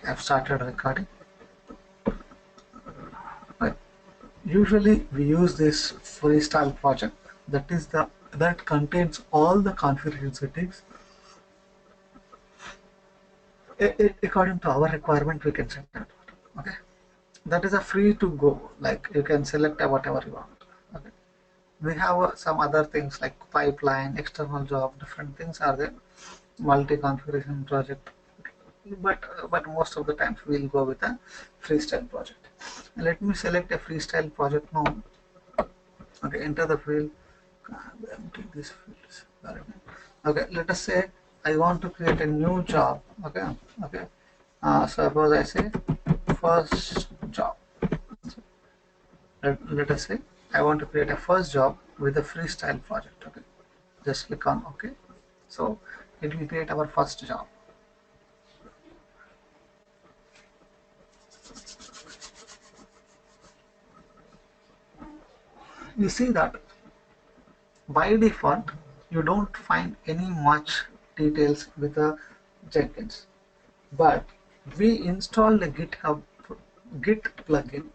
I've started recording. Right. Usually we use this freestyle project that contains all the configuration settings. According to our requirement, we can set that. Okay, that is a free to go. Like you can select whatever you want. Okay, we have some other things like pipeline, external job, different things are there. Multi-configuration project, but most of the times we'll go with a freestyle project. Let me select a freestyle project now. Okay, enter the field. Empty these fields. Okay, let us say I want to create a new job. Okay, okay. Suppose I say first job. Let us say I want to create a first job with a freestyle project. Okay, just click on OK. So it will create our first job. You see that by default you don't find any much details with a Jenkins, but we installed a Git plugin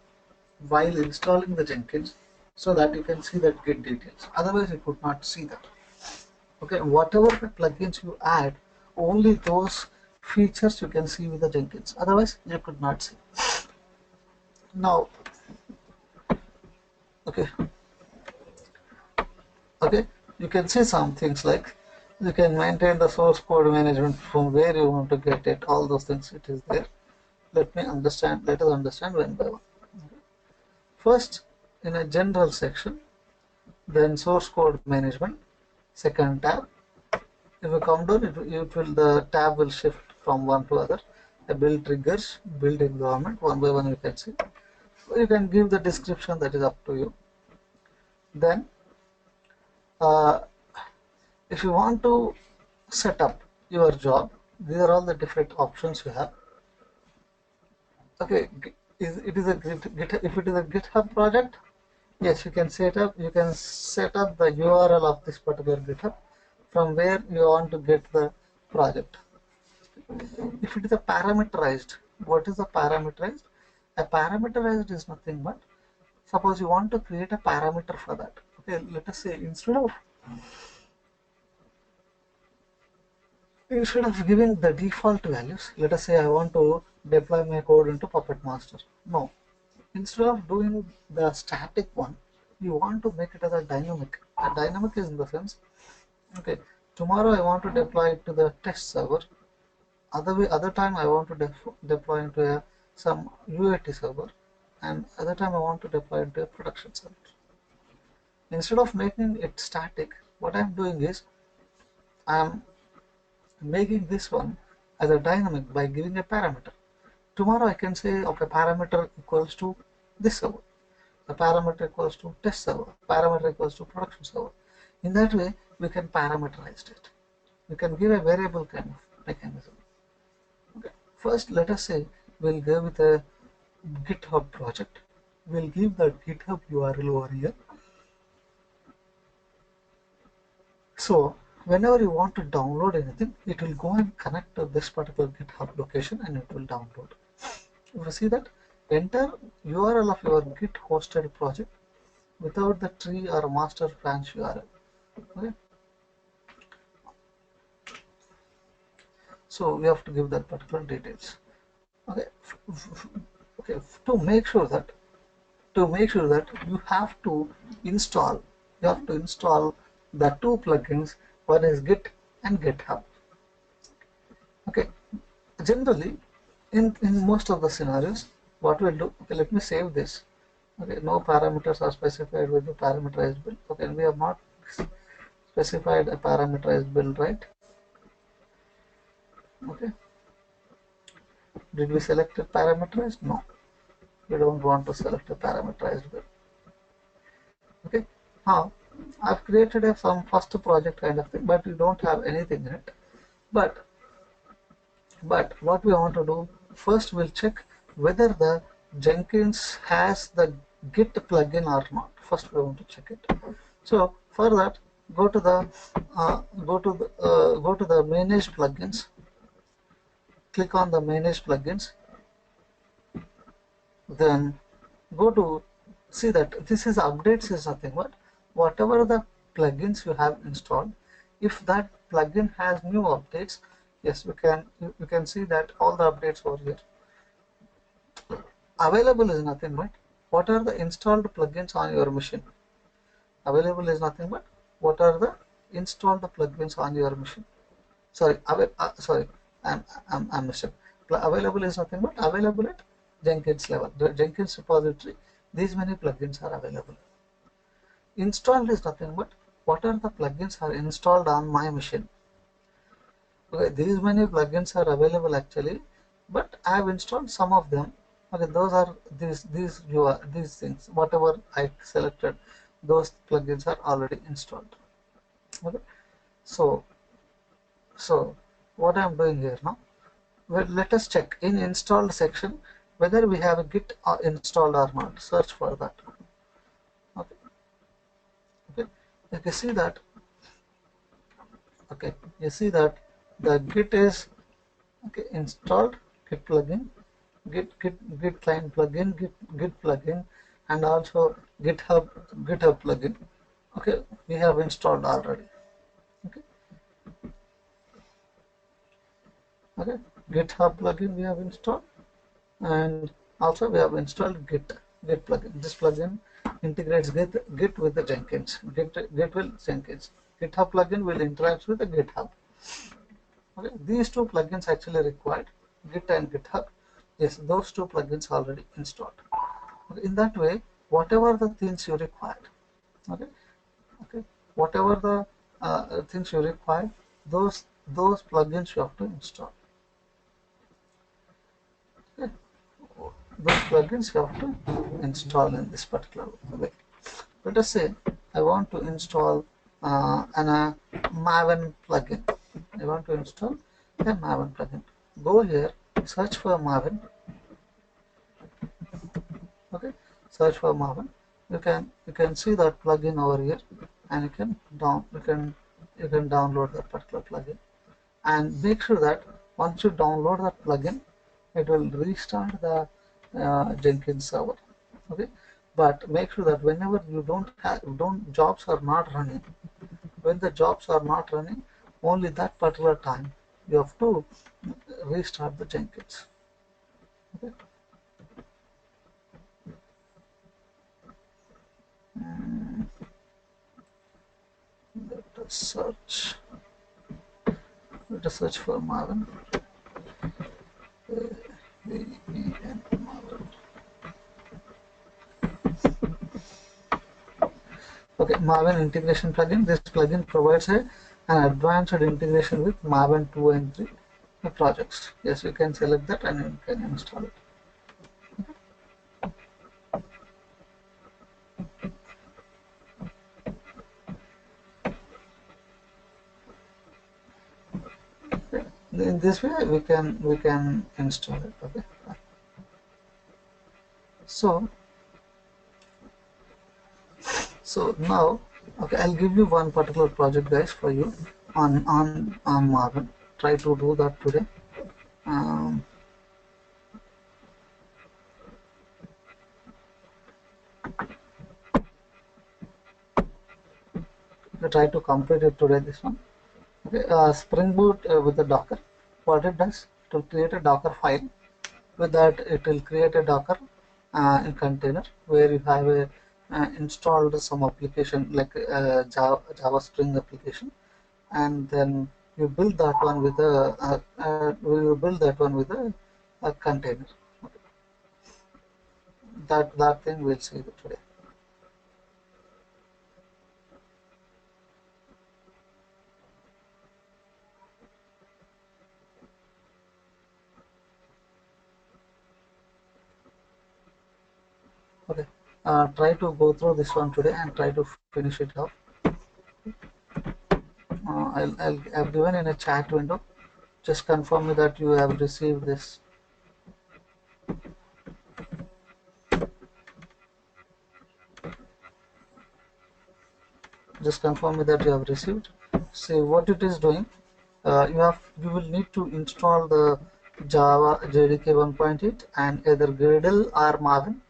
while installing the Jenkins so that you can see that Git details. Otherwise, you could not see that. Okay, whatever the plugins you add, only those features you can see with the Jenkins. Otherwise, you could not see. Now, okay, you can see some things like you can maintain the source code management from where you want to get it. All those things it is there. Let us understand one by one. First, in a general section, then source code management, second tab. If you come down, the tab will shift from one to other. The build triggers, build environment, one by one you can see. You can give the description, that is up to you. Then, if you want to set up your job, these are all the different options you have. Okay, if it is a GitHub project, yes, you can set up the URL of this particular GitHub from where you want to get the project. If it is a parameterized, what is a parameterized? A parameterized is nothing but, suppose you want to create a parameter for that. Okay, let us say instead of giving the default values, let us say I want to deploy my code into Puppet Master. No, instead of doing the static one, you want to make it as a dynamic. A dynamic is in the sense, okay, tomorrow I want to deploy it to the test server. Other time I want to deploy into some UAT server, and other time I want to deploy into a production server. Instead of making it static, what I'm doing is I'm making this one as a dynamic by giving a parameter. Tomorrow I can say, okay, parameter equals to this server, the parameter equals to test server, parameter equals to production server. In that way, we can parameterize it. We can give a variable kind of mechanism. Okay. First, let us say we'll go with a GitHub project. We'll give the GitHub URL over here. So whenever you want to download anything, it will go and connect to this particular GitHub location and it will download. You see that? Enter URL of your Git hosted project without the tree or master branch URL. Okay. So we have to give that particular details. Okay. Okay. To make sure that you have to install the two plugins. One is Git and GitHub. Okay. Generally, in most of the scenarios, what we'll do, okay, let me save this. Okay, no parameters are specified with the parameterized build. Okay, we have not specified a parameterized build, right? Okay. Did we select a parameterized? No. We don't want to select a parameterized build. Okay. Now, I've created some first project kind of thing, but we don't have anything in it. But what we want to do, first we'll check whether the Jenkins has the Git plugin or not. First we want to check it. So for that, go to the manage plugins. Click on the manage plugins. Then go to see that this is updates is nothing but whatever the plugins you have installed. If that plugin has new updates, yes, we can see that all the updates over here. Available is nothing but what are the installed plugins on your machine. Available is nothing but what are the installed plugins on your machine. Sorry, I'm mistaken. Available is nothing but available at Jenkins level. The Jenkins repository, these many plugins are available. Installed is nothing but what are the plugins are installed on my machine. Okay, these many plugins are available actually, but I have installed some of them. Okay, those are these things. Whatever I selected, those plugins are already installed. Okay, so so what I am doing here now. Well, let us check in installed section whether we have a git installed or not. Search for that. Okay, okay. You can see that. Okay, you see that the git is okay installed git plugin, git client plugin, git plugin, and also GitHub plugin. Okay, we have installed already. Okay, okay. GitHub plugin we have installed, and also we have installed git plugin. This plugin integrates git with the Jenkins. Git will Jenkins. GitHub plugin will interact with the GitHub. Okay, these two plugins actually required, Git and GitHub. Yes, those two plugins already installed. Okay, in that way, whatever the things you required, okay, okay, whatever the things you require, those plugins you have to install. Okay, those plugins you have to install in this particular way. Let us say I want to install an Maven plugin. I want to install a Maven plugin. Go here, search for Maven. Okay, search for Maven. You can see that plugin over here, and you can download that particular plugin. And make sure that once you download that plugin, it will restart the Jenkins server. Okay, but make sure that whenever you don't jobs are not running, when the jobs are not running, only that particular time you have to restart the Jenkins. Okay. Let us search. Let us search for Maven. Okay, Maven integration plugin. This plugin provides an advanced integration with Maven 2 and 3 projects. Yes, you can select that and you can install it. Okay. In this way, we can install it. Okay. So now, okay, I'll give you one particular project, guys, for you on Maven. Try to do that today. Um, Try to complete it today. This one. Okay, Spring Boot with the Docker. What it does, it will create a Docker file. With that, it will create a Docker in container where you have a installed some application like Java Spring application, and then you build that one with a container. Okay. That thing we'll see today. Okay, try to go through this one today and try to finish it off. I've given in a chat window. Just confirm me that you have received this. Just confirm me that you have received. See what it is doing. You will need to install the Java JDK 1.8 and either Gradle or Maven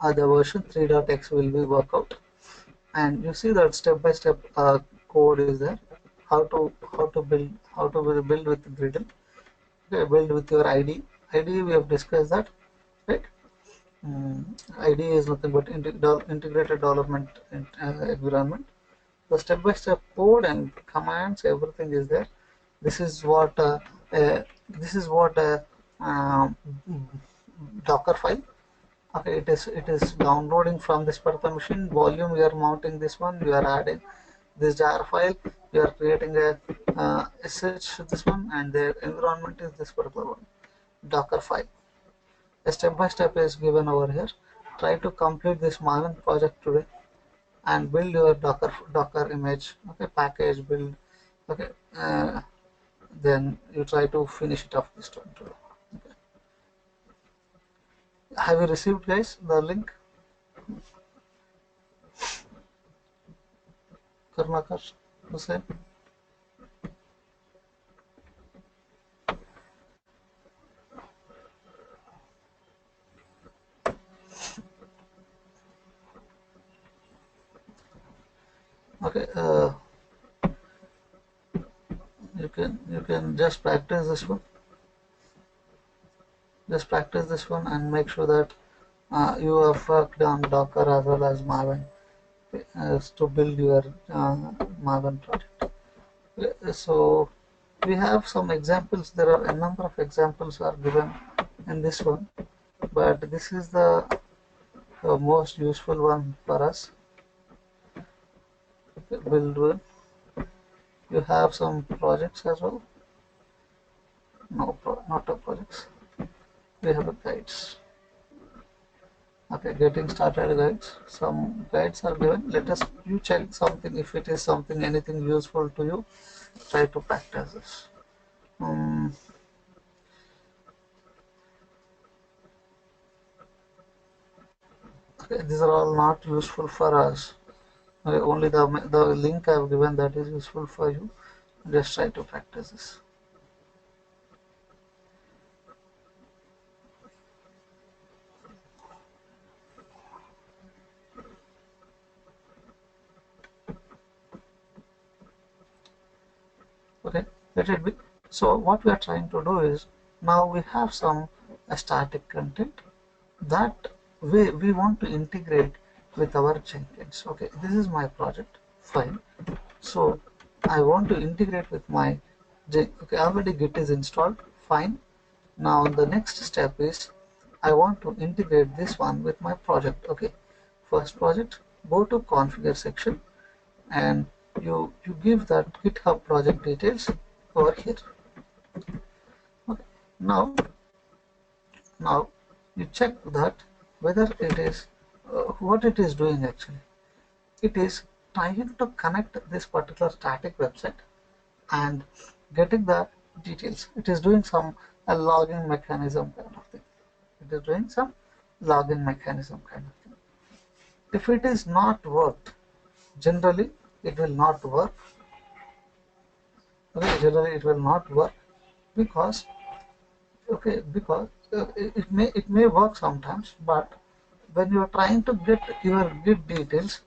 or the version 3.x will be work out. And you see that step by step code is there. How to build with Gradle. Okay, build with your ID. ID we have discussed that, right? ID is nothing but integrated development environment. The step-by-step code and commands, everything is there. This is what uh, this is what um, Docker file. Okay, it is downloading from this particular machine. Volume you are mounting this one. You are adding this jar file. You are creating a sh this one, and the environment is this particular one. Docker file. A step by step is given over here. Try to complete this Maven project today and build your Docker image. Okay, package build. Okay, then you try to finish it off this one today. Okay. Have you received, guys, the link? Karnakar, Hussein. Okay, you can just practice this one. Just practice this one and make sure that you have worked on Docker as well as Maven to build your Maven project. So we have some examples. There are a number of examples are given in this one, but this is the most useful one for us. Build one. You have some projects as well. No, not a projects. We have a guides. Okay, getting started guides. Some guides are given. Let us you check something if it is something anything useful to you. Try to practice this. Okay, these are all not useful for us. Only the link I have given that is useful for you. Just try to practice this. Okay, let it be. So what we are trying to do is now we have some static content that we want to integrate with our Jenkins. Okay, this is my project. Fine. So I want to integrate with my okay, already Git is installed. Fine. Now the next step is I want to integrate this one with my project. Okay, first project, go to configure section and you give that GitHub project details over here. Okay, now you check that whether it is what it is doing actually. It is trying to connect this particular static website and getting the details. It is doing some a login mechanism kind of thing. It is doing some login mechanism kind of thing. If it is not worked, generally it will not work. Okay, generally it will not work because it may work sometimes, but when you are trying to get your Git details,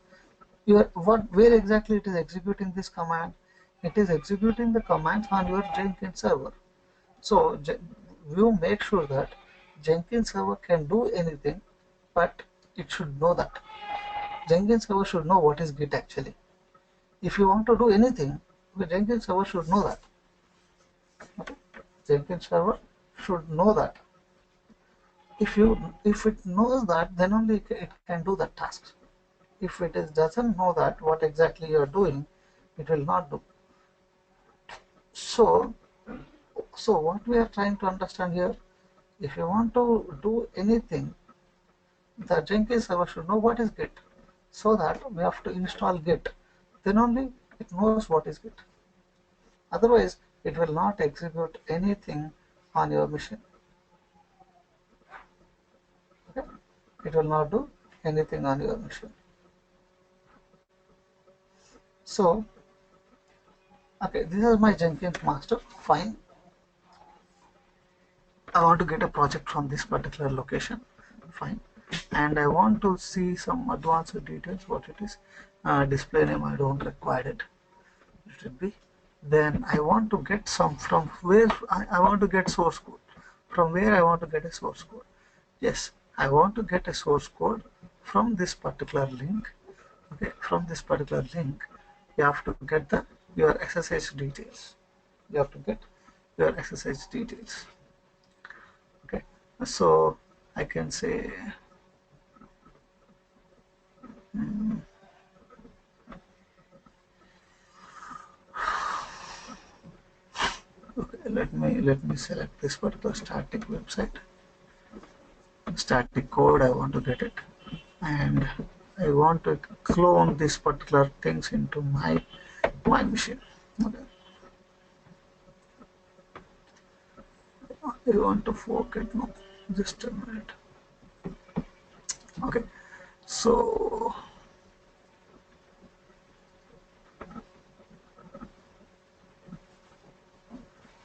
where exactly it is executing this command, it is executing the commands on your Jenkins server. So you make sure that Jenkins server can do anything, but it should know that Jenkins server should know what is Git actually. If you want to do anything, the Jenkins server should know that. Okay? Jenkins server should know that. If it knows that, then only it can do that task. If it doesn't know that what exactly you are doing, it will not do. So what we are trying to understand here, if you want to do anything, the Jenkins server should know what is Git, so that we have to install Git. Then only it knows what is Git. Otherwise, it will not execute anything on your machine. Okay? It will not do anything on your machine. So, okay, this is my Jenkins master. Fine. I want to get a project from this particular location. Fine. And I want to see some advanced details, what it is. Display name, I don't require it. It should be. Then I want to get some from where I want to get source code. From where I want to get a source code. Yes, I want to get a source code from this particular link. Okay, from this particular link, you have to get the your SSH details. You have to get your SSH details. Okay, so I can say okay, let me select this particular static website, static code. I want to get it, and I want to clone these particular things into my machine. Okay, I want to forget now. Just a minute. Okay, so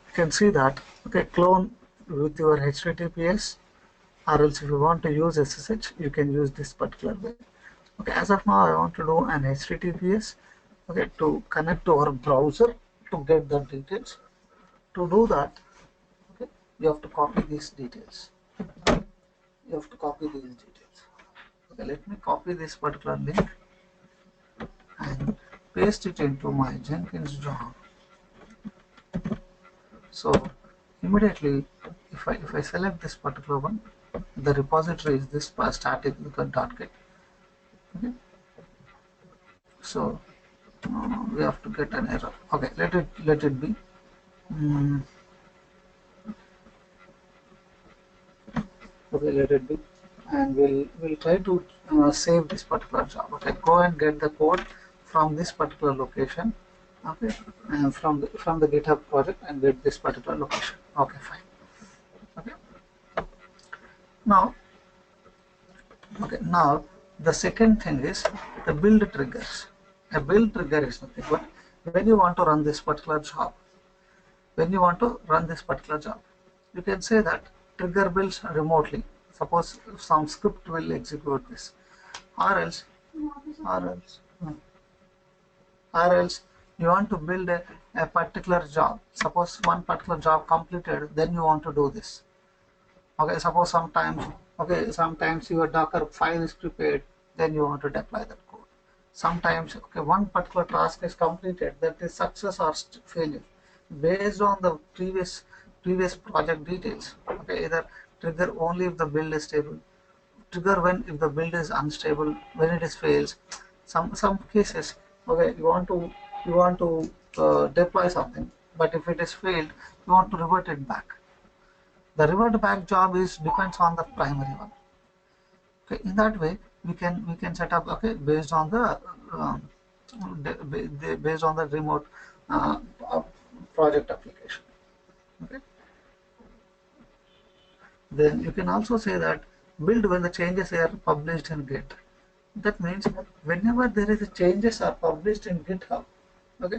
you can see that. Okay, clone with your HTTPS, or else if you want to use SSH, you can use this particular way. Okay, as of now, I want to do an HTTPS. Okay, to connect to our browser to get the details. To do that, okay, you have to copy these details. You have to copy these details. Okay, let me copy this particular link and paste it into my Jenkins job. So immediately, if I select this particular one, the repository is this static.get. Okay, so we have to get an error. Okay, let it be. Mm, okay, let it be, and we'll try to save this particular job. Okay, go and get the code from this particular location. Okay, and from the GitHub project and get this particular location. Okay, fine. Okay, now now the second thing is the build triggers. A build trigger is nothing but when you want to run this particular job. When you want to run this particular job, you can say that trigger builds remotely. Suppose some script will execute this, or else, or else, or else you want to build a particular job. Suppose one particular job completed, then you want to do this. Okay, suppose sometimes your Docker file is prepared, then you want to deploy that code. Sometimes one particular task is completed, that is success or failure based on the previous project details. Okay, either trigger only if the build is stable, trigger when if the build is unstable, when it is fails. Some cases, okay, you want to deploy something, but if it is failed, you want to revert it back. The revert back job is depends on the primary one. Okay, in that way we can set up, okay, based on the based on the remote uh, uh, project application. Okay, then you can also say that build when the changes are published in Git. That means whenever there is a changes are published in GitHub, okay,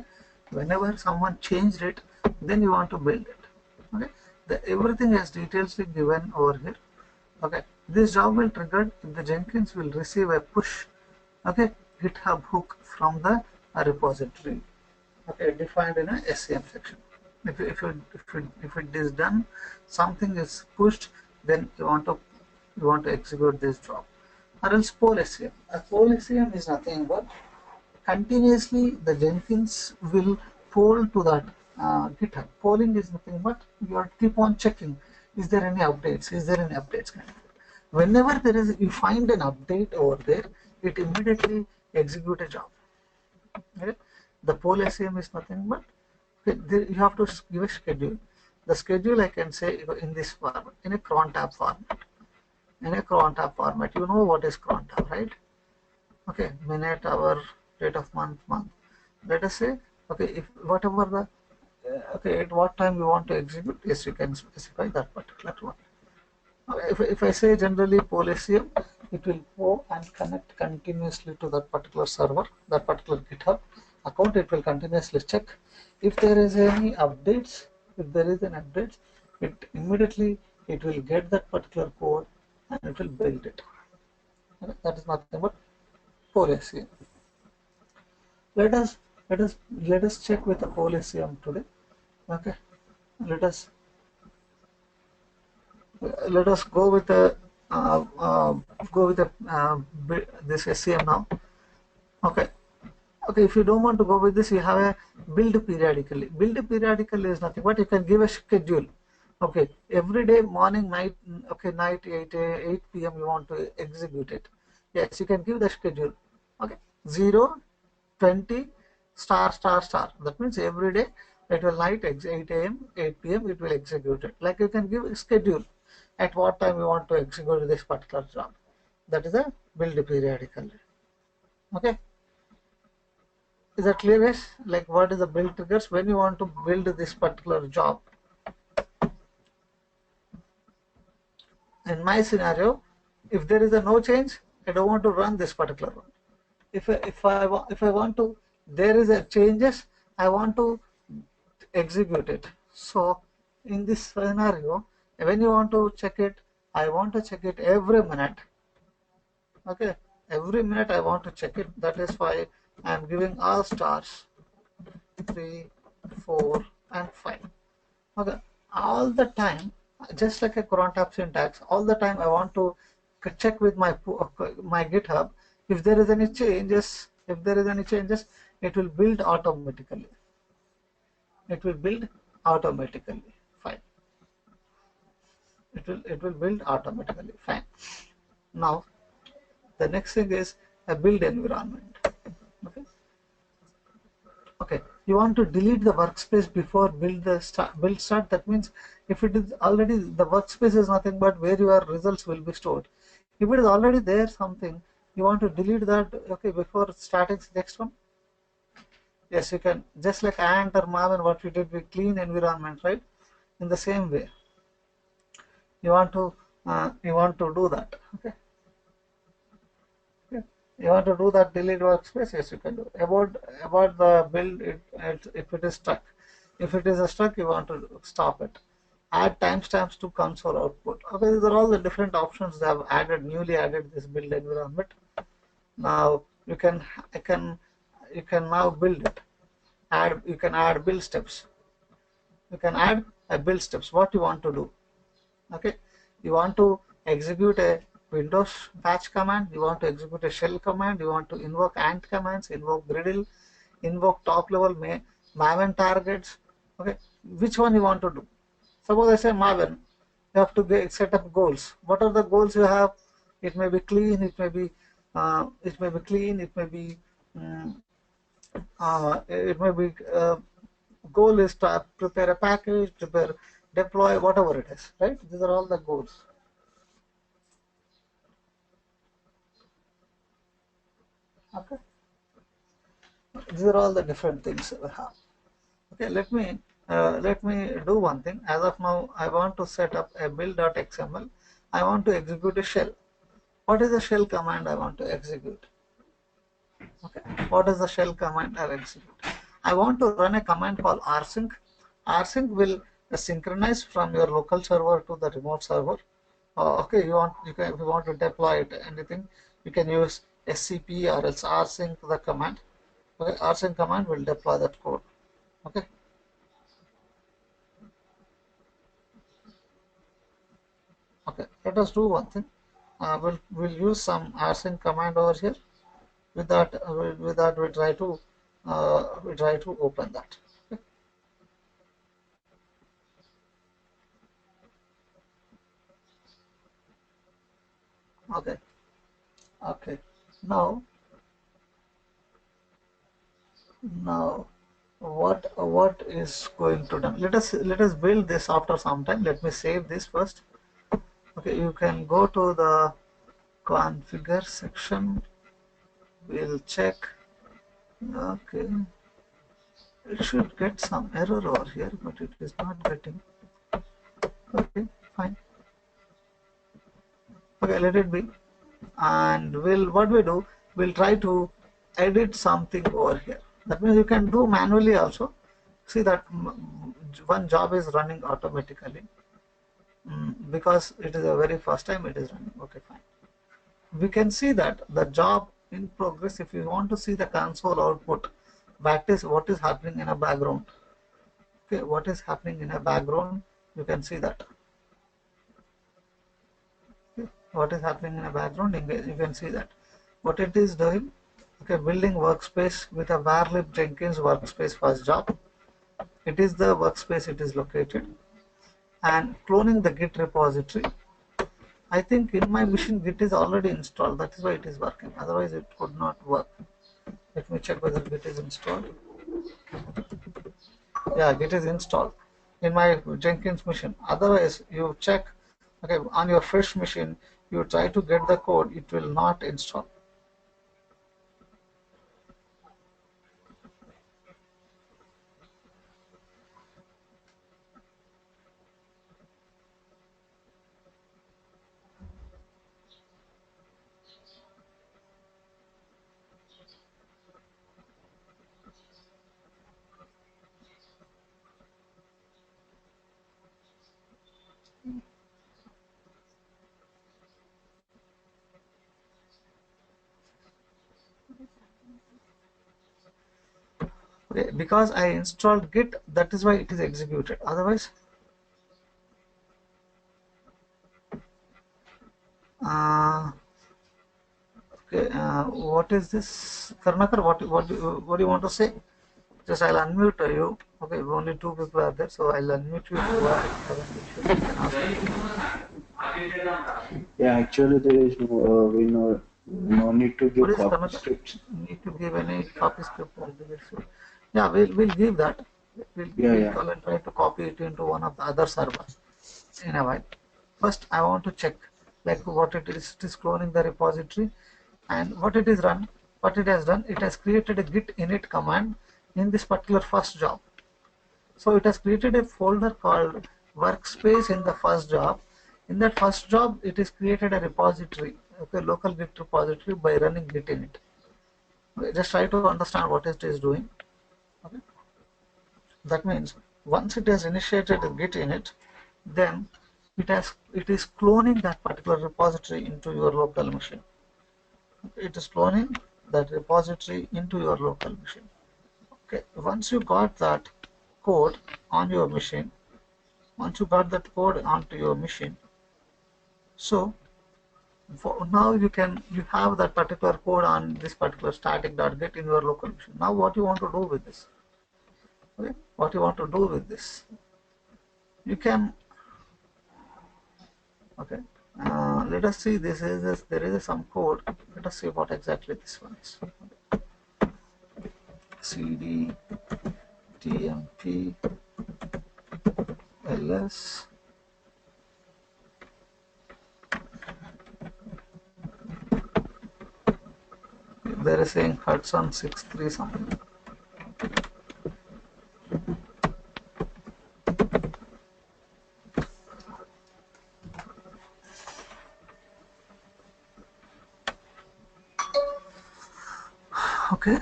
whenever someone changed it, then you want to build it. Okay, everything is details given over here. Okay, this job will trigger if the Jenkins will receive a push, okay, GitHub hook from the repository, okay, defined in a SCM section. If it is done, something is pushed, then you want to execute this job. Or else poll SCM. A poll SCM is nothing but continuously the Jenkins will poll to that GitHub. Polling is nothing but you have to keep on checking. Is there any updates? Is there any updates? Whenever there is, you find an update over there, it immediately execute a job. Okay? The poll SCM is nothing but you have to give a schedule. The schedule I can say in this format, in a cron tab format. In a cron tab format, you know what is cron tab, right? Okay, minute, hour, date of month. Let us say, okay, if whatever the okay, at what time you want to execute, yes, you can specify that particular one. Okay, if I say generally Polisium, it will go and connect continuously to that particular server, that particular GitHub account. It will continuously check if there is any updates. If there is an update, it immediately it will get that particular code and it will build it. Okay? That is nothing but core SCM. Let us let us check with the core SCM today. Okay, let us go with the this SCM now. Okay. Okay, if you don't want to go with this, you have a build periodically. Build periodically is nothing but you can give a schedule. Okay, every day, morning, night, okay, night 8 p.m. you want to execute it. Yes, you can give the schedule. Okay, 0, 20, star, star, star. That means every day it will night 8 a.m., 8 p.m. it will execute it. Like you can give a schedule at what time you want to execute this particular job. That is a build periodically. Okay. Is that clear, guys? Like what is the build triggers when you want to build this particular job? In my scenario, if there is a no change, I don't want to run this particular one. If I want to, there is a changes, I want to execute it. So in this scenario, when you want to check it, I want to check it every minute. Okay, every minute I want to check it. That is why I am giving all stars 3, 4, and 5. Okay, all the time, just like a cron tab syntax, all the time I want to check with my GitHub if there is any changes. If there is any changes, it will build automatically. It will build automatically. Fine. It will build automatically. Fine. Now the next thing is a build environment. Okay. Okay, you want to delete the workspace before build start. That means if it is already, the workspace is nothing but where your results will be stored. If it is already there something, you want to delete that, okay, before starting the next one. Yes, you can, just like Ant or Marvin, what we did with clean environment, right? In the same way, you want to do that. Okay. You want to do that delete workspace? Yes, you can do. About the build, if it is stuck. If it is stuck, you want to stop it. Add timestamps to console output. Okay, these are all the different options they have added, newly added this build environment. Now you can now build it. You can add build steps. You can add a build steps. What you want to do? Okay, you want to execute a Windows batch command, you want to execute a shell command, you want to invoke ant commands, invoke gridle, invoke top level Maven targets. Okay, which one you want to do? Suppose I say Maven, you have to set up goals. What are the goals you have? It may be clean, it may be clean, it may be goal is to prepare a package, deploy, whatever it is, right? These are all the goals. Okay, these are all the different things we have. Okay, let me do one thing. As of now, I want to set up a build.xml. I want to execute a shell. What is the shell command I want to execute? Okay, what is the shell command I execute? I want to run a command called rsync. Rsync will synchronize from your local server to the remote server. Okay, if you want to deploy it, anything, you can use scp or else rsync the command. Okay, rsync command will deploy that code. Okay. Okay, let us do one thing. We'll use some rsync command over here. With that, we try to open that. Okay. Okay. Okay. Now, what is going to done? Let us build this after some time. Let me save this first. Okay, you can go to the configure section. We'll check. Okay, it should get some error over here, but it is not getting. Okay, fine. Okay, let it be. And we'll try to edit something over here. That means you can do manually also. See that one job is running automatically. because it is the very first time it is running. Okay, fine. We can see that the job in progress. If you want to see the console output, that is what is happening in a background. Okay, what is happening in a background, you can see that. Okay, what is happening in a background, you can see that. What it is doing, okay, building workspace with a varlib Jenkins workspace first job. It is the workspace it is located, and cloning the Git repository. I think in my machine Git is already installed, that is why it is working, otherwise it could not work. Let me check whether Git is installed. Yeah, Git is installed in my Jenkins machine. Otherwise, you check, okay, on your fresh machine, you try to get the code, it will not install. Okay, because I installed Git, that is why it is executed. Otherwise, uh, okay, what is this, Karnakar? What do you want to say? Just I'll unmute you. Okay, only two people are there, so I'll unmute you. If you have an issue, you can ask. Yeah, actually there is no need to What give is copy Karnataka? scripts. Need to give any copy script or the issue. Yeah, we'll give that. Yeah, We'll yeah. call and try to copy it into one of the other servers in a while. First, I want to check like what it is. It is cloning the repository, and what it is run. What it has done, it has created a git init command in this particular first job. So it has created a folder called workspace in the first job. In that first job, it is created a repository, okay, local git repository by running git init. Okay, just try to understand what it is doing. Okay. That means once it has initiated a git init, then it is cloning that particular repository into your local machine. Okay, it is cloning that repository into your local machine. Okay, once you got that code on your machine, once you got that code onto your machine, so for now you have that particular code on this particular static.get in your local machine. Now what you want to do with this? Okay, what you want to do with this? You can, okay. Let us see. There is some code. Let us see what exactly this one is. cd tmp ls. There is saying Hudson 63 something. Okay.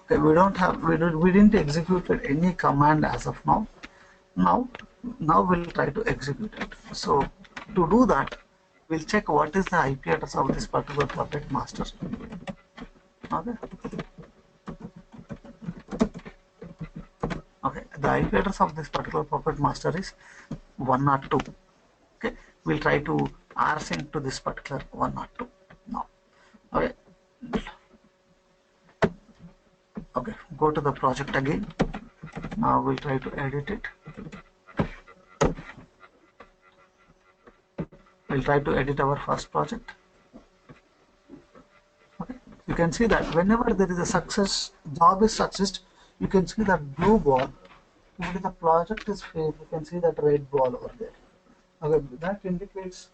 Okay, we didn't execute any command as of now. Now, now we'll try to execute it. So to do that, we'll check what is the IP address of this particular puppet master. Okay. Okay. The IP address of this particular puppet master is 102. Okay. We'll try to rsync to this particular 102 now. Okay. Okay. Go to the project again. Now we'll try to edit it. We'll try to edit our first project. Okay. You can see that whenever there is a success, job is success, you can see that blue ball. When the project is failed, you can see that red ball over there. Okay, that indicates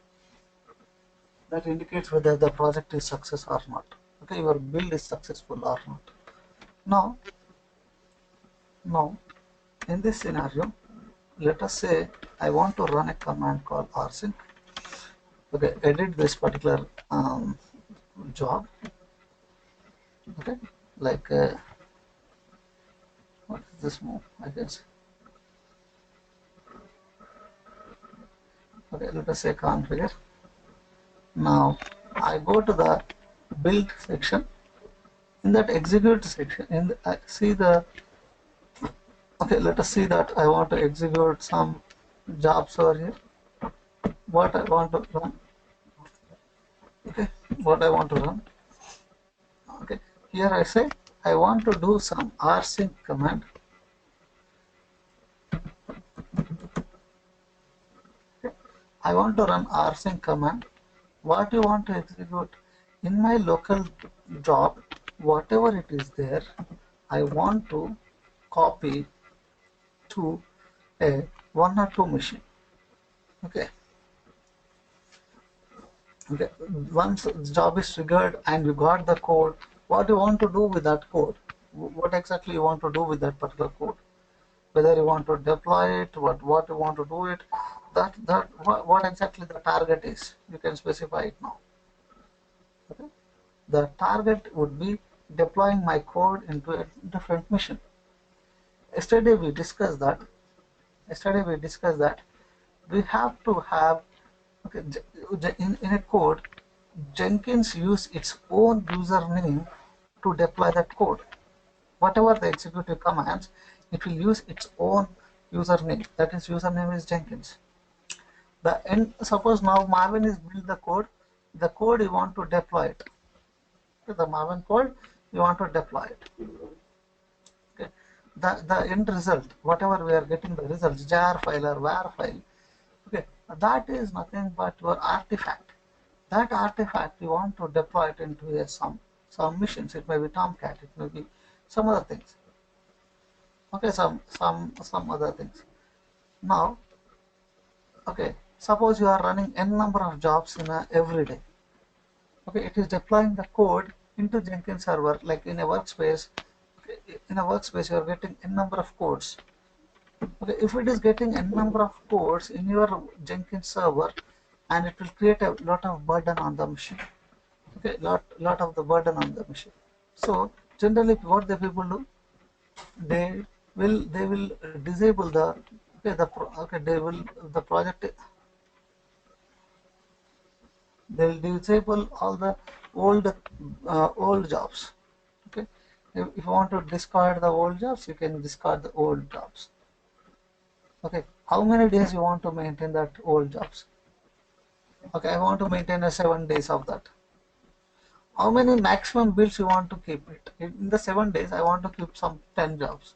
whether the project is success or not. Okay, your build is successful or not. Now, now in this scenario, let us say I want to run a command called rsync. Okay, edit this particular job. Okay, like What is this move? I guess. Okay, let us say configure. Now I go to the build section. In that execute section, I see the, okay, let us see that I want to execute some jobs over here. What I want to run, okay, what I want to run, okay. Here I say I want to do some rsync command. Okay. I want to run rsync command. What you want to execute in my local job, whatever it is there, I want to copy to a one or two machine. Okay. Okay. Once the job is triggered and you got the code, what you want to do with that code? What exactly you want to do with that particular code? Whether you want to deploy it, what you want to do it, what exactly the target is, you can specify it now. Okay. The target would be deploying my code into a different mission. Yesterday we discussed that. Yesterday we discussed that we have to have, okay, in a code, Jenkins use its own username to deploy that code. Whatever the executive commands, it will use its own username. That is, username is Jenkins. The end. Suppose now Marvin is build the code. The code you want to deploy it. Okay, the Marvin code you want to deploy it. Okay. The end result, whatever we are getting the results, jar file or var file. Okay, that is nothing but your artifact. That artifact you want to deploy it into a some missions. It may be Tomcat. It may be some other things. Okay, some other things. Now, okay, suppose you are running n number of jobs in a every day. Okay, it is deploying the code into Jenkins server, like in a workspace. Okay, in a workspace, you are getting n number of codes. Okay, if it is getting n number of codes in your Jenkins server, and it will create a lot of burden on the machine. Okay, lot of the burden on the machine. So generally, what the people do, they will disable the, okay, okay, they will, the project, they will disable all the old jobs. Okay, if you want to discard the old jobs, you can discard the old jobs. Okay, how many days you want to maintain that old jobs? Okay, I want to maintain a 7 days of that. How many maximum bills you want to keep it? In the 7 days, I want to keep some 10 jobs.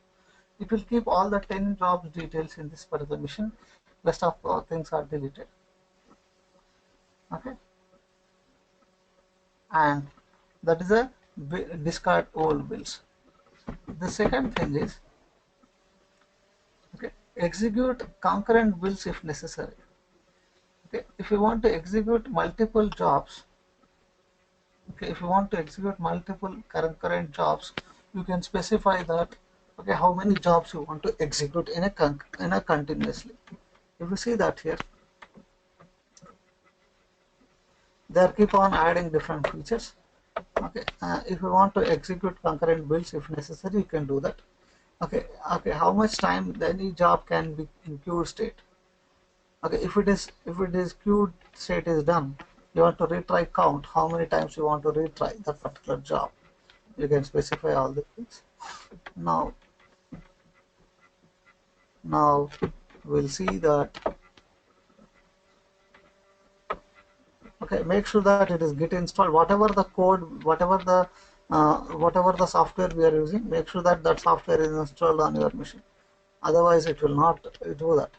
It will keep all the 10 jobs details in this particular mission. Rest of things are deleted. Okay, and that is a discard old bills. The second thing is, okay, execute concurrent bills if necessary. Okay, if you want to execute multiple jobs, okay, if you want to execute multiple concurrent jobs, you can specify that, okay, how many jobs you want to execute in a continuously. If you see that here, they keep on adding different features. Okay, if you want to execute concurrent builds if necessary, you can do that. Okay, okay, how much time any job can be in queued state? Okay, if it is queued state is done, you want to retry count how many times you want to retry that particular job. You can specify all the things. Now we'll see that. Okay, make sure that it is git installed. Whatever the code, whatever the software we are using, make sure that that software is installed on your machine. Otherwise, it will not do that.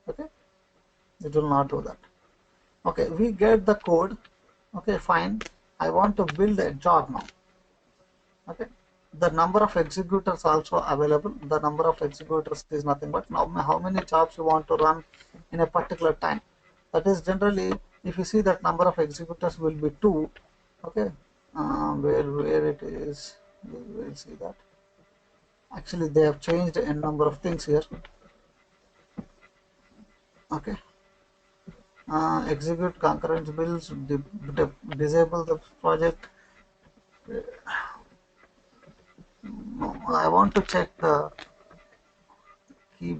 Okay, it will not do that. Okay, we get the code. Okay, fine. I want to build a job now. Okay, the number of executors also available. The number of executors is nothing but now how many jobs you want to run in a particular time. That is generally, if you see that number of executors will be 2. Okay, where it is, we'll see that. Actually, they have changed a number of things here. Okay, execute concurrent builds, disable the project. No, I want to check the key.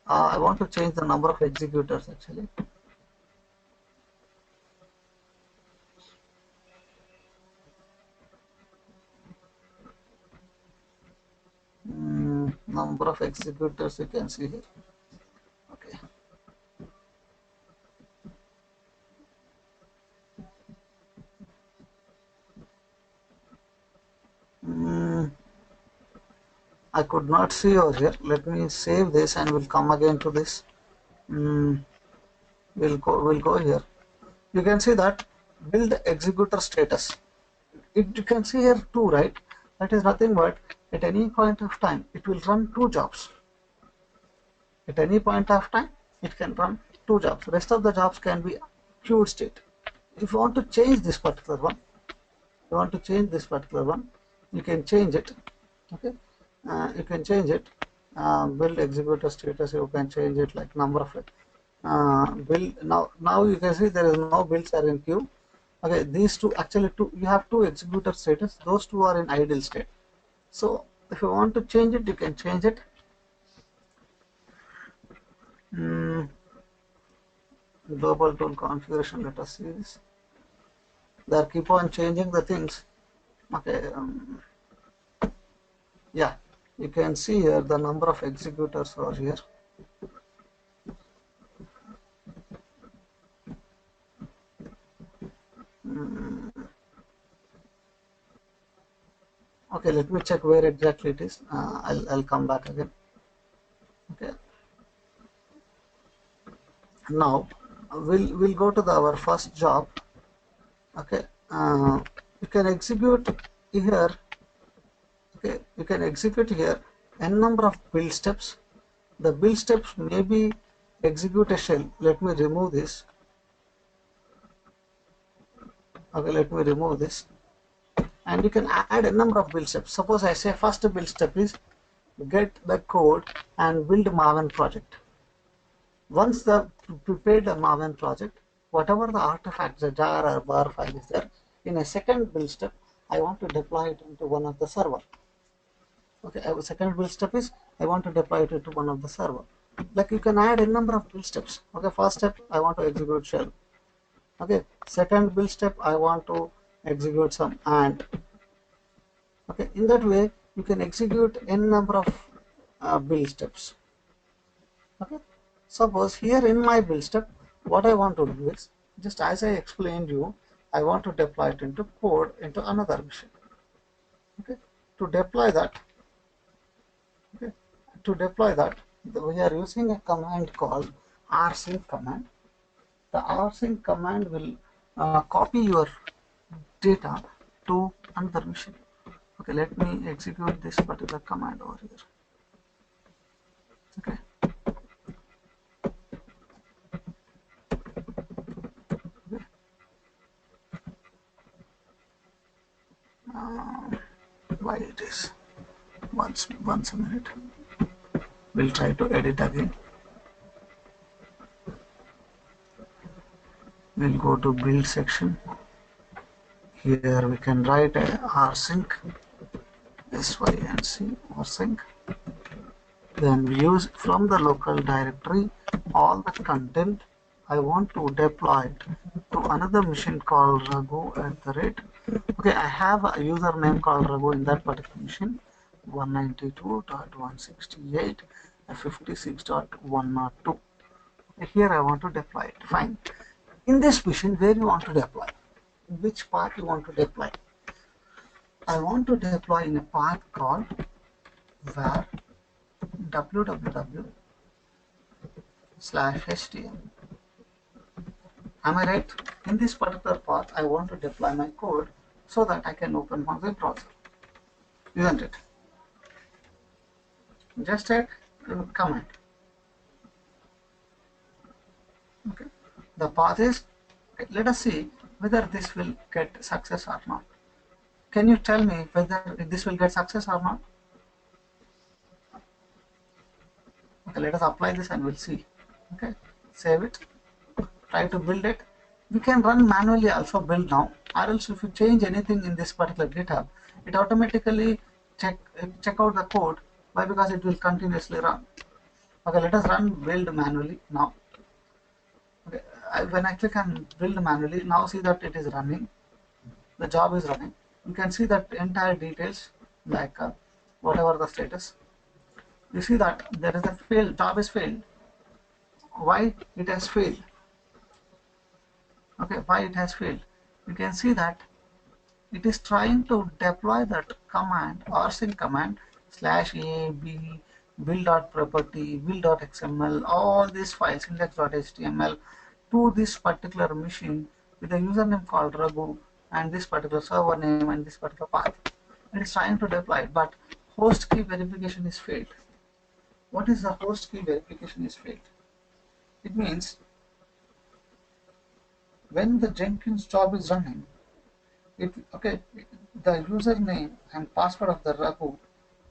I want to change the number of executors actually. Number of executors you can see here. Okay. I could not see over here. Let me save this and we'll come again to this. We'll go here. You can see that build executor status. You can see here 2, right? That is nothing but at any point of time it will run 2 jobs. At any point of time it can run 2 jobs. Rest of the jobs can be queued state. If you want to change this particular one, you can change it. Okay, you can change it. Build executor status, you can change it like number of build. Now you can see there is no builds are in queue. Okay, these two, actually two, you have 2 executor status, those 2 are in idle state. So if you want to change it, you can change it. Global tool configuration, let us see this. They keep on changing the things. Okay, yeah, you can see here the number of executors are here. Okay, let me check where exactly it is. I'll come back again. Okay, now we'll go to our first job. Okay, you can execute here. Okay, you can execute here n number of build steps. The build steps may be execute a shell. Let me remove this. Okay, let me remove this. And you can add a number of build steps. Suppose I say first build step is get the code and build Maven project. Once the prepared Maven project, whatever the artifacts, the jar or bar file is there, in a second build step, I want to deploy it into one of the server. Okay, second build step is I want to deploy it into one of the server. Like you can add a number of build steps. Okay, first step I want to execute shell. Okay, second build step I want to execute some and. Okay, in that way you can execute n number of build steps. Okay, suppose here in my build step, what I want to do is just as I explained you, I want to deploy it into code into another machine. Okay, to deploy that, we are using a command called rsync command. The rsync command will copy your data to another machine. Okay, let me execute this particular command over here. Okay. Why it is once a minute. We'll try to edit again. We'll go to build section. Here we can write a rsync sync rsync. Then we use from the local directory all the content I want to deploy it to another machine called Raghu at the rate. Okay, I have a username called Raghu in that particular machine, 192.168.56.102. Here I want to deploy it. Fine. In this machine, where you want to deploy? In which path you want to deploy? I want to deploy in a path called var www/htm. Am I right? In this particular path, I want to deploy my code so that I can open my web browser. Isn't it? Just a command. Okay. The path is, okay, let us see whether this will get success or not. Can you tell me whether this will get success or not? Okay, let us apply this and we'll see. Okay, save it, try to build it. We can run manually also build now, or else if you change anything in this particular GitHub, it automatically check out the code. Why? Because it will continuously run. Okay, let us run build manually now. Okay, when I click on build manually, now see that it is running. The job is running. You can see that entire details, like whatever the status. You see that there is a failed job is failed. Why it has failed? Okay, why it has failed? You can see that it is trying to deploy that command rsync command slash a b build.property build.xml, all these files index.html to this particular machine with a username called Raghu and this particular server name and this particular path. It is trying to deploy it, but host key verification is failed. What is the host key verification is failed? It means when the Jenkins job is running, okay, the username and password of the Raghu,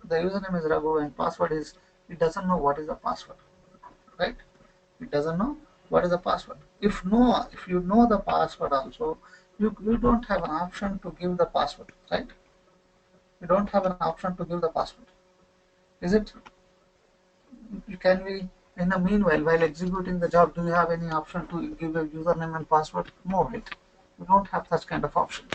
the username is Raghu and password is, it doesn't know what is the password, right? It doesn't know what is the password. If you know the password also, you don't have an option to give the password, right? You don't have an option to give the password, is it? Can we, in the meanwhile, while executing the job, do you have any option to give a username and password? No, right? You don't have such kind of option.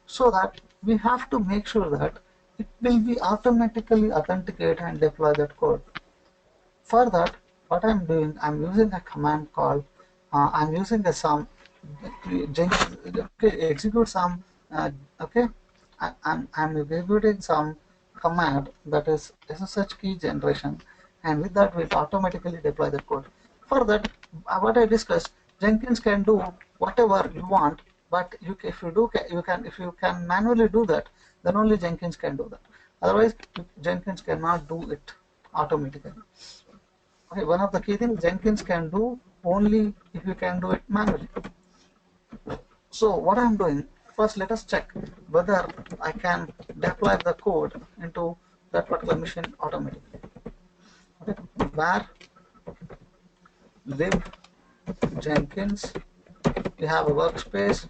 So that we have to make sure that it will be automatically authenticate and deploy that code. For that, what I'm doing, I'm using a command called, I'm using a some, okay, execute some, okay, I'm executing some command that is SSH key generation, and with that will automatically deploy the code. For that, what I discussed, Jenkins can do whatever you want, but if you do, if you can manually do that, then only Jenkins can do that. Otherwise, Jenkins cannot do it automatically. Okay, one of the key things Jenkins can do only if you can do it manually. So what I'm doing, first let us check whether I can deploy the code into that particular machine automatically. Okay, where lib Jenkins, we have a workspace.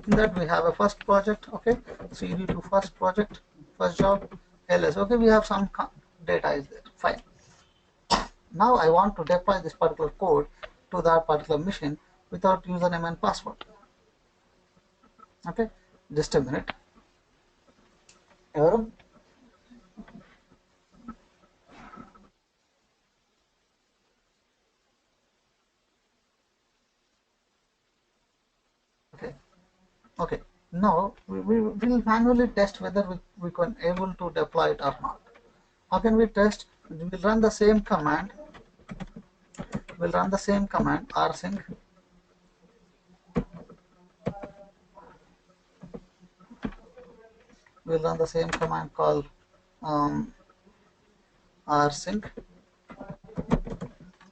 In that we have a first project, okay, cd to first project, first job, ls. Okay, we have some data is there, fine. Now I want to deploy this particular code to that particular machine without username and password. Okay, just a minute. Everyone? Okay. Okay. Now we will manually test whether we can able to deploy it or not. How can we test? We'll run the same command. We'll run the same command rsync. We'll run the same command called rsync.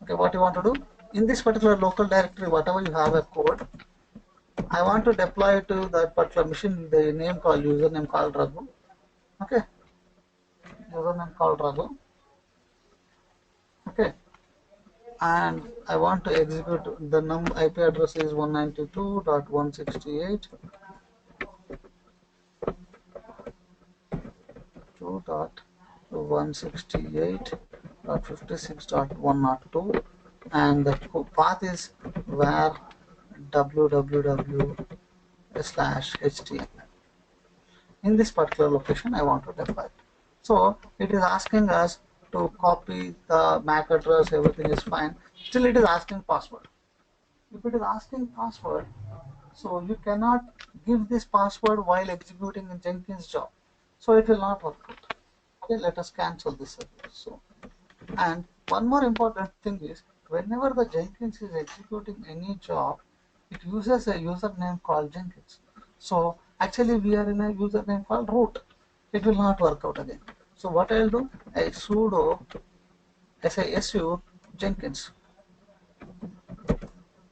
Okay, what you want to do in this particular local directory, whatever you have a code, I want to deploy it to that particular machine. The name called username called Raghu. Okay, username called Raghu. Okay, and I want to execute the IP address is 192.168.2.168.56.102, and the path is where www/html. In this particular location I want to deploy it. So it is asking us to copy the MAC address, everything is fine. Still it is asking password. If it is asking password, so you cannot give this password while executing a Jenkins job. So it will not work out. Okay, let us cancel this service. So, and one more important thing is, whenever the Jenkins is executing any job, it uses a username called Jenkins. So actually we are in a username called root. It will not work out again. So what I'll do, a sudo su Jenkins.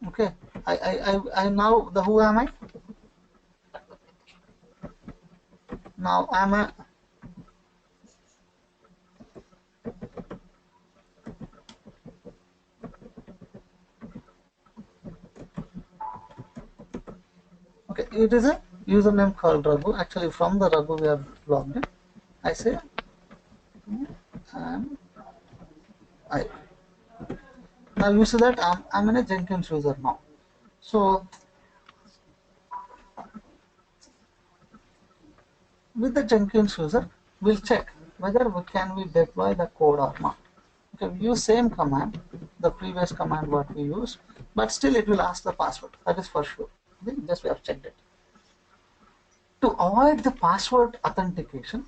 Okay, I now the who am I? Now I'm a Okay, it is a username called Raghu. Actually, from the Raghu we have logged in. I say and I. Now you see that I'm in a Jenkins user now. So with the Jenkins user, we'll check whether we deploy the code or not. Okay, we use same command, the previous command what we used, but still it will ask the password. That is for sure. Okay, just we have checked it. To avoid the password authentication,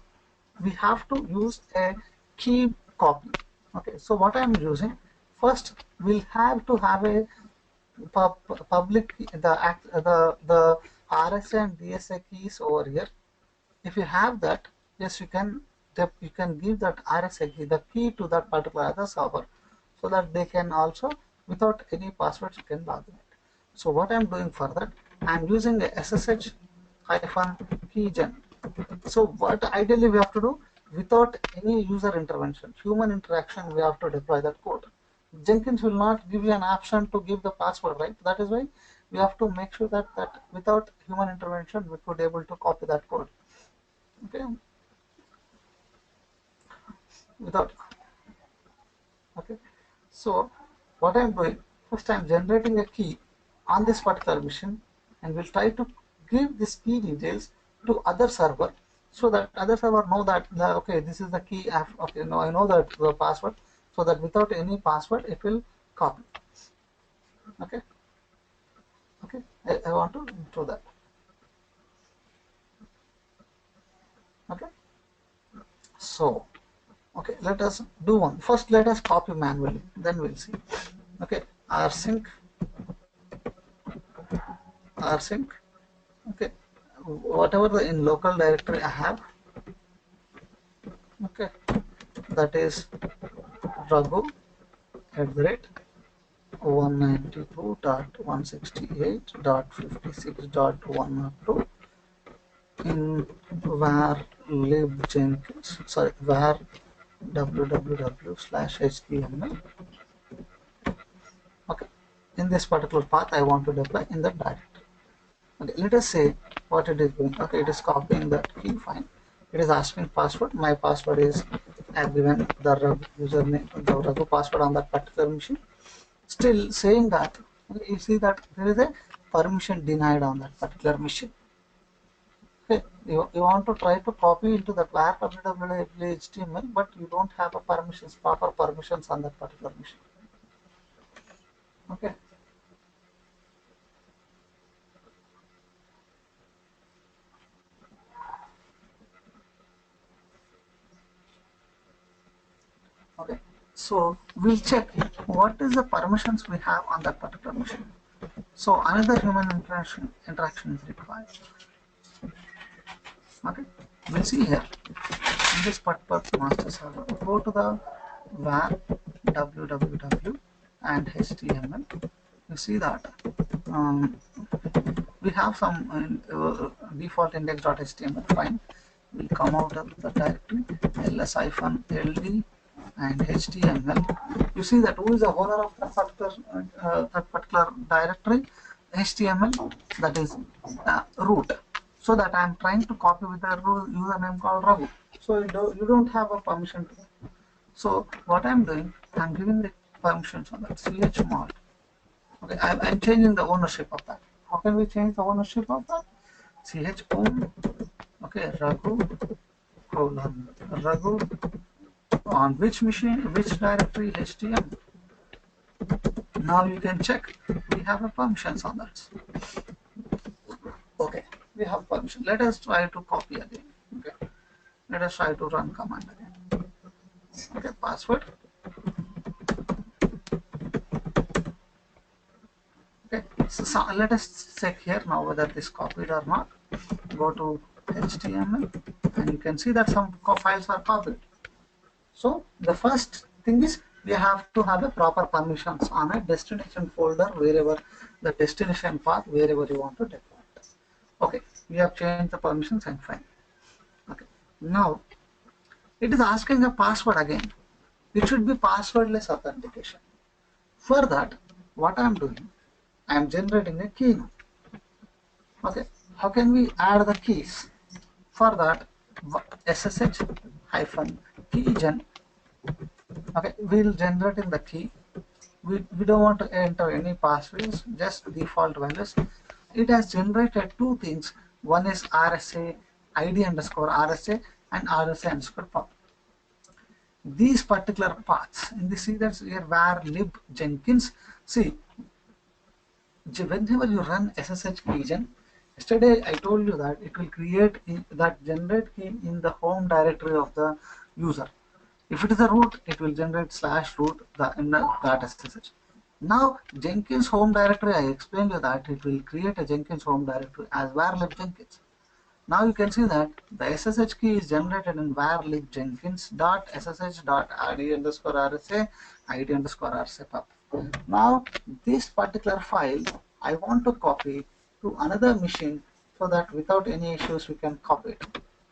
we have to use a key copy. Okay, so what I am using, first we'll have to have a public the RSA and DSA keys over here. If you have that, yes, you can give that RSA key, the key to that particular other server, so that they can also, without any passwords, you can log in it. So what I'm doing for that, I'm using a SSH hyphen keygen. So what ideally we have to do, without any user intervention, human interaction, we have to deploy that code. Jenkins will not give you an option to give the password, right? That is why we have to make sure that without human intervention, we could able to copy that code. Okay, without. Okay, so what I'm doing, first I'm generating a key on this particular machine, and we'll try to give this key details to other server, so that other server know that okay, this is the key. Okay, no, I know that the password, so that without any password it will copy. Okay, okay, I want to do that. Okay, so okay, let us do one. First let us copy manually, then we'll see. Okay, rsync rsync. Okay, whatever the in local directory I have, okay, that is Raghu at the rate 192.168.56.102 in var lib Jenkins, sorry, var www/html. Okay, in this particular path I want to deploy in the directory. Okay, let us say what it is doing. Okay, it is copying that key, fine. It is asking password. My password is, I have given the username, the Raghu password on that particular machine. Still saying that, you see that there is a permission denied on that particular machine. Okay, you want to try to copy into the var www.html, but you don't have a proper permissions on that particular machine. Okay. Okay, so we'll check what is the permissions we have on that particular machine. So another human interaction is required. Okay, we'll see here in this particular master server. Go to the var www and html. You see that we have some default index.html. Fine. We'll come out of the directory ls-ld and html. You see that who is the owner of that particular directory? HTML, that is root. So that I am trying to copy with the username called Raghu. So you don't have a permission to that. So what I am doing, I am giving the permissions on that chmod. Okay, I'm changing the ownership of that. How can we change the ownership of that? Chown. Okay, Raghu colon Raghu on which machine, which directory? HTML. Now you can check. We have a permissions on that. Okay, we have permission. Let us try to copy again. Okay, let us try to run command again. Okay, password. Okay, so let us check here now whether this copied or not. Go to HTML and you can see that some files are copied. So the first thing is we have to have a proper permissions on a destination folder, wherever the destination path, wherever you want to deploy it. Okay, we have changed the permissions and fine. Okay, now it is asking a password again. It should be passwordless authentication. For that, what I am doing, I am generating a key now. Okay, how can we add the keys? For that, SSH hyphen keygen. Okay, we'll generate in the key. We don't want to enter any passwords, just default values. It has generated two things. One is RSA ID underscore RSA and RSA underscore pub. These particular paths in the see that's here var lib Jenkins. See, whenever you run SSH keygen, yesterday I told you that it will create that generate key in the home directory of the user. If it is a root, it will generate slash root in that SSH. Now Jenkins home directory, I explained you that it will create a Jenkins home directory as var lib Jenkins. Now you can see that the SSH key is generated in var lib Jenkins dot SSH dot ID underscore RSA ID underscore RSA pub. Now this particular file I want to copy to another machine so that without any issues we can copy it.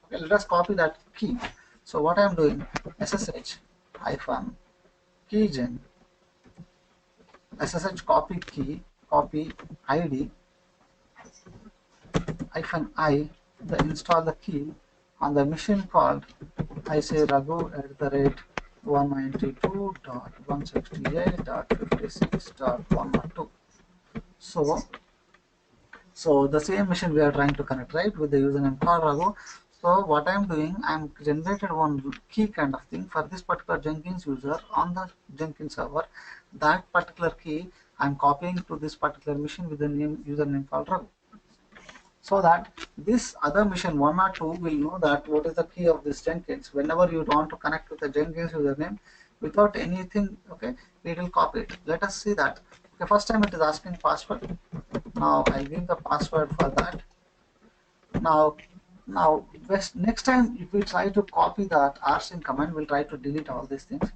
Okay, let us copy that key. So what I am doing, SSH hyphen keygen SSH copy key copy ID hyphen I the install the key on the machine called I say Raghu at the rate 192.168.56.112. So the same machine we are trying to connect, right, with the username called Raghu. So what I'm doing, I'm generated one key kind of thing for this particular Jenkins user on the Jenkins server. That particular key I'm copying to this particular machine with the name username called Raghu. So that this other machine 1 or 2 will know that what is the key of this Jenkins. Whenever you want to connect with the Jenkins username without anything, okay, it will copy it. Let us see that. Okay, first time it is asking password. Now I'll give the password for that. Now next time if we try to copy that rsync command, we'll try to delete all these things.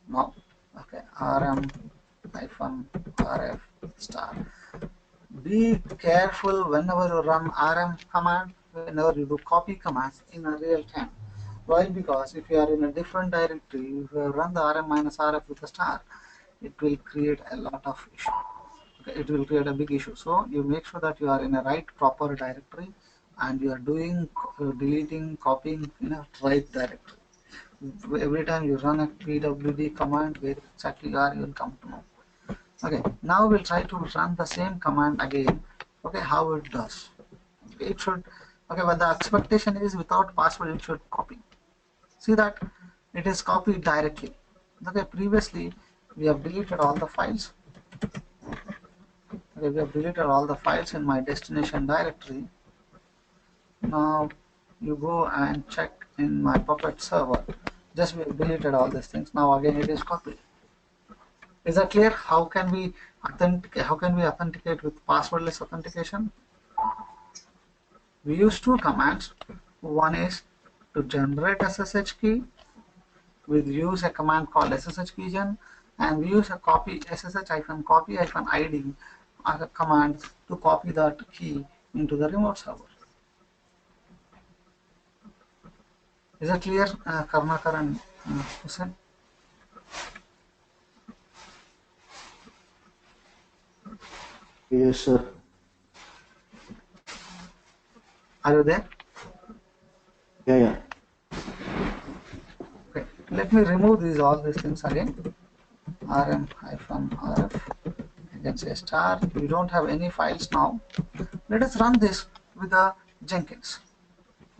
Now, okay, rm hyphen rf star. Be careful whenever you run rm command, whenever you do copy commands in a real time. Why? Because if you are in a different directory, if you run the rm minus rf with a star, it will create a lot of issue. Okay, it will create a big issue. So you make sure that you are in a right proper directory and you are doing deleting, copying in a right directory. Every time you run a pwd command, where exactly you are, you will come to know. Okay, now we'll try to run the same command again. Okay, how it does. It should, okay, but the expectation is without password it should copy. See that it is copied directly. Okay, previously we have deleted all the files. Okay, we have deleted all the files in my destination directory. Now you go and check in my Puppet server. Just we have deleted all these things. Now again it is copied. Is that clear? How can we authenticate with passwordless authentication? We use two commands. One is to generate SSH key. We use a command called SSH keygen, and we use a copy SSH hyphen copy hyphen ID as a command to copy that key into the remote server. Is that clear, Karnakar and Hussein? Yes, sir. Are you there? Yeah. Okay. Let me remove all these things again. rm hyphen rf. You can say star. We don't have any files now. Let us run this with the Jenkins.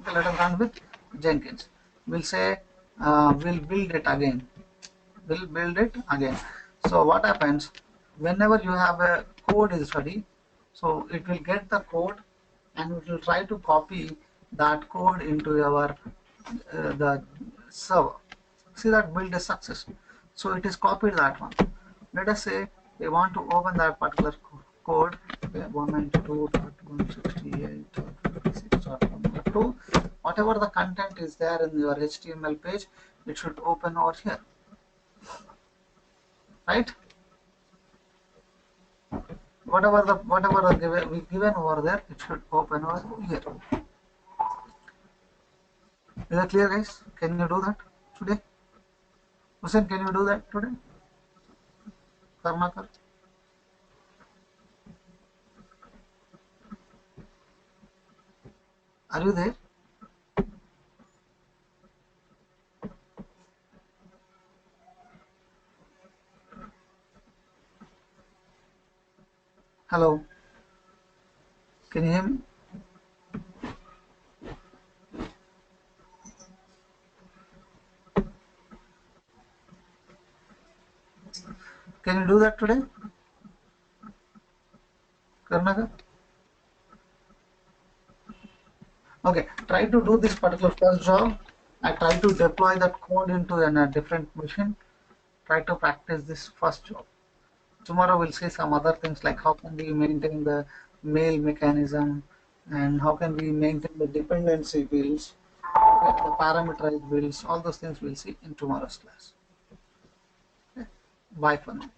Okay, let us run with Jenkins. We'll say we'll build it again. So what happens whenever you have a code is ready, so it will get the code and it will try to copy that code into your the server. See that build is success. So it is copied that one. Let us say we want to open that particular code, okay, 192.168.56.102. Whatever the content is there in your HTML page, it should open over here, right? Whatever the given over there, it should open over here. Is that clear, guys? Can you do that today? Hussein, can you do that today? Karnakar? Are you there? Hello, can you hear me? Can you do that today, Karnaka? Okay, try to do this particular first job. I try to deploy that code into a different machine. Try to practice this first job. Tomorrow we'll see some other things like how can we maintain the mail mechanism and how can we maintain the dependency builds, the parameterized builds, all those things we'll see in tomorrow's class. Okay. Bye for now.